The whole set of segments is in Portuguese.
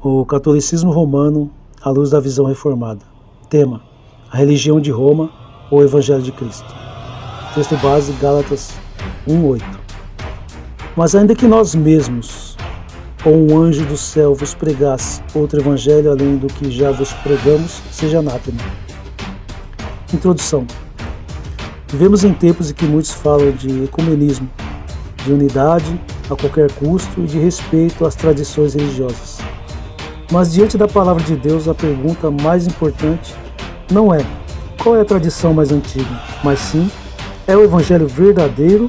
O catolicismo romano à luz da visão reformada. Tema: a religião de Roma ou o Evangelho de Cristo. Texto base, Gálatas 1:8. Mas ainda que nós mesmos ou um anjo do céu vos pregasse outro evangelho além do que já vos pregamos, seja anátema. Introdução. Vivemos em tempos em que muitos falam de ecumenismo, de unidade a qualquer custo e de respeito às tradições religiosas. Mas diante da palavra de Deus, a pergunta mais importante não é qual é a tradição mais antiga, mas sim, é o evangelho verdadeiro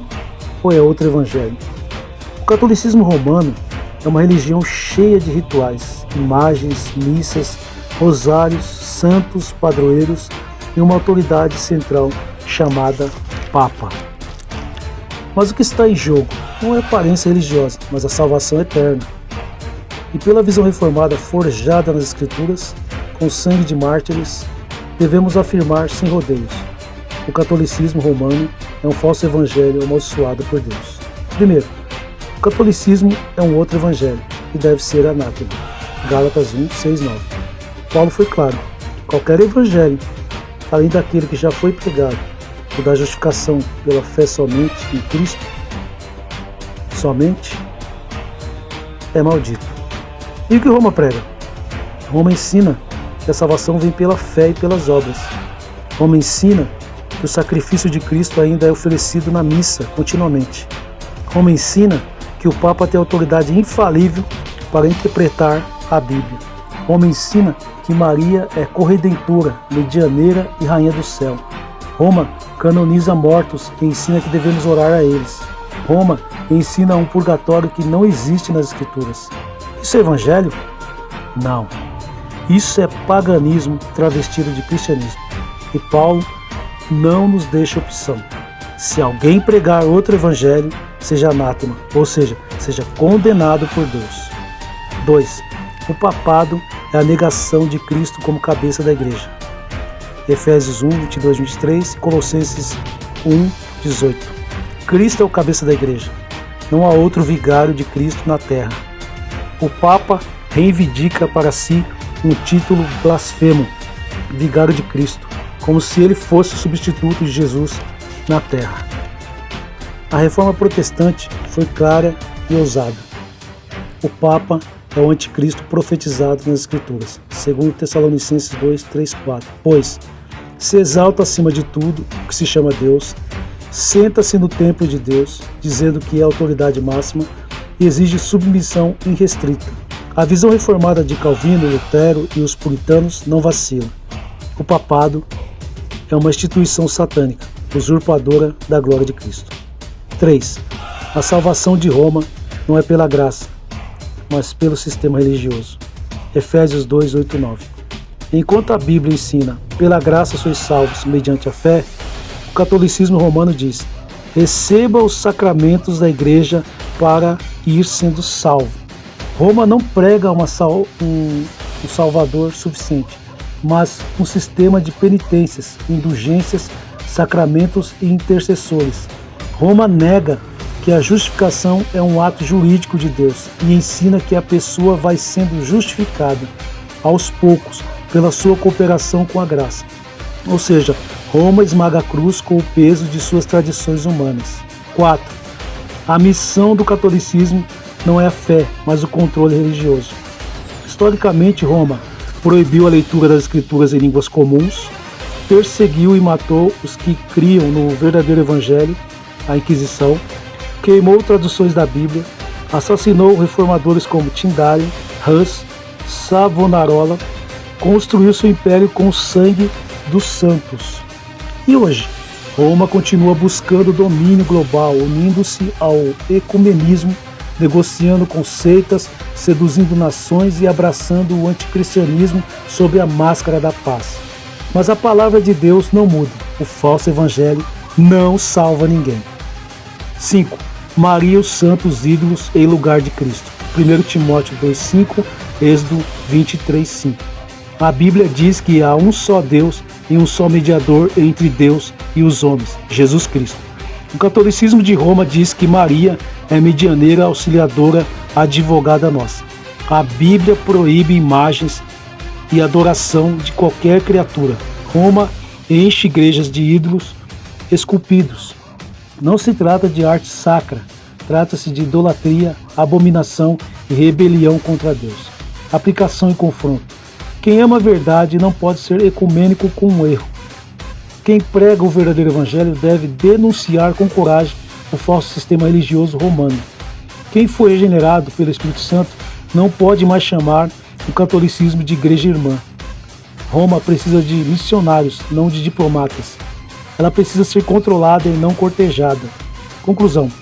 ou é outro evangelho? O catolicismo romano é uma religião cheia de rituais, imagens, missas, rosários, santos, padroeiros e uma autoridade central chamada Papa. Mas o que está em jogo não é a aparência religiosa, mas a salvação eterna. E pela visão reformada forjada nas Escrituras, com sangue de mártires, devemos afirmar sem rodeios: o catolicismo romano é um falso evangelho amaldiçoado por Deus. Primeiro, o catolicismo é um outro evangelho e deve ser anátema. Gálatas 1:6-9. Paulo foi claro: qualquer evangelho, além daquele que já foi pregado, o da justificação pela fé somente em Cristo, somente, é maldito. E o que Roma prega? Roma ensina que a salvação vem pela fé e pelas obras. Roma ensina que o sacrifício de Cristo ainda é oferecido na missa continuamente. Roma ensina que o Papa tem autoridade infalível para interpretar a Bíblia. Roma ensina que Maria é corredentora, medianeira e rainha do céu. Roma canoniza mortos e ensina que devemos orar a eles. Roma ensina um purgatório que não existe nas Escrituras. Isso é evangelho? Não. Isso é paganismo travestido de cristianismo. E Paulo não nos deixa opção. Se alguém pregar outro evangelho, seja anátema, ou seja, seja condenado por Deus. 2. O papado é a negação de Cristo como cabeça da igreja. Efésios 1:22-23 e Colossenses 1:18. Cristo é o cabeça da igreja. Não há outro vigário de Cristo na terra. O Papa reivindica para si um título blasfemo, vigário de Cristo, como se ele fosse o substituto de Jesus na terra. A reforma protestante foi clara e ousada. O Papa é o anticristo profetizado nas Escrituras, segundo Tessalonicenses 2:3-4. Pois se exalta acima de tudo o que se chama Deus, senta-se no templo de Deus, dizendo que é a autoridade máxima e exige submissão irrestrita. A visão reformada de Calvino, Lutero e os puritanos não vacila. O papado é uma instituição satânica, usurpadora da glória de Cristo. 3. A salvação de Roma não é pela graça, mas pelo sistema religioso. Efésios 2:8-9. Enquanto a Bíblia ensina, pela graça sois salvos mediante a fé, o catolicismo romano diz, receba os sacramentos da igreja para ir sendo salvo. Roma não prega um salvador suficiente, mas um sistema de penitências, indulgências, sacramentos e intercessores. Roma nega que a justificação é um ato jurídico de Deus e ensina que a pessoa vai sendo justificada aos poucos pela sua cooperação com a graça. Ou seja, Roma esmaga a cruz com o peso de suas tradições humanas. 4. A missão do catolicismo não é a fé, mas o controle religioso. Historicamente, Roma proibiu a leitura das Escrituras em línguas comuns, perseguiu e matou os que criam no verdadeiro Evangelho, a Inquisição, queimou traduções da Bíblia, assassinou reformadores como Tindale, Hus, Savonarola, construiu seu império com o sangue dos santos. E hoje, Roma continua buscando domínio global, unindo-se ao ecumenismo, negociando com seitas, seduzindo nações e abraçando o anticristianismo sob a máscara da paz. Mas a palavra de Deus não muda. O falso evangelho não salva ninguém. 5. Maria e os santos ídolos em lugar de Cristo. 1 Timóteo 2:5, Êxodo 23:5. A Bíblia diz que há um só Deus e um só mediador entre Deus e os homens, Jesus Cristo. O catolicismo de Roma diz que Maria é medianeira, auxiliadora, advogada nossa. A Bíblia proíbe imagens e adoração de qualquer criatura. Roma enche igrejas de ídolos esculpidos. Não se trata de arte sacra, trata-se de idolatria, abominação e rebelião contra Deus. Aplicação e confronto. Quem ama a verdade não pode ser ecumênico com um erro. Quem prega o verdadeiro evangelho deve denunciar com coragem o falso sistema religioso romano. Quem foi regenerado pelo Espírito Santo não pode mais chamar o catolicismo de igreja irmã. Roma precisa de missionários, não de diplomatas. Ela precisa ser controlada e não cortejada. Conclusão: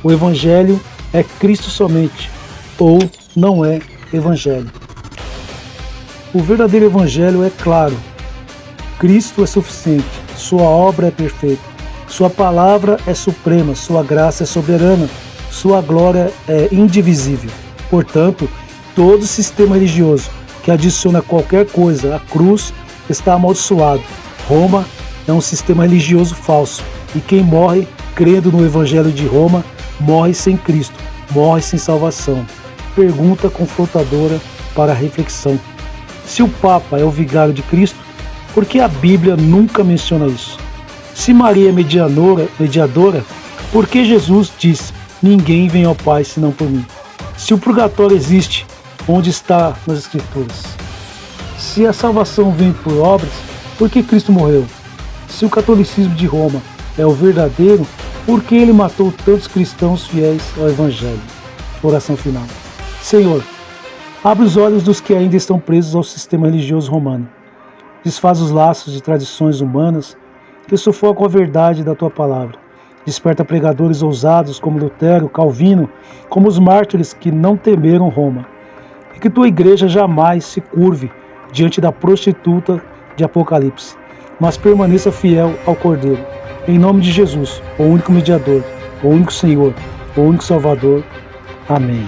o evangelho é Cristo somente, ou não é evangelho. O verdadeiro evangelho é claro. Cristo é suficiente, sua obra é perfeita, sua palavra é suprema, sua graça é soberana, sua glória é indivisível. Portanto, todo sistema religioso que adiciona qualquer coisa à cruz está amaldiçoado. Roma é um sistema religioso falso, e quem morre crendo no evangelho de Roma morre sem Cristo, morre sem salvação. Pergunta confrontadora para a reflexão: se o Papa é o vigário de Cristo, por que a Bíblia nunca menciona isso? Se Maria é mediadora, por que Jesus diz: ninguém vem ao Pai senão por mim? Se o purgatório existe, onde está nas Escrituras? Se a salvação vem por obras, por que Cristo morreu? Se o catolicismo de Roma é o verdadeiro, por que ele matou tantos cristãos fiéis ao Evangelho? Oração final. Senhor, abre os olhos dos que ainda estão presos ao sistema religioso romano. Desfaz os laços de tradições humanas que sufocam a verdade da Tua palavra. Desperta pregadores ousados como Lutero, Calvino, como os mártires que não temeram Roma. E que Tua igreja jamais se curve diante da prostituta de Apocalipse, mas permaneça fiel ao Cordeiro. Em nome de Jesus, o único mediador, o único Senhor, o único Salvador. Amém.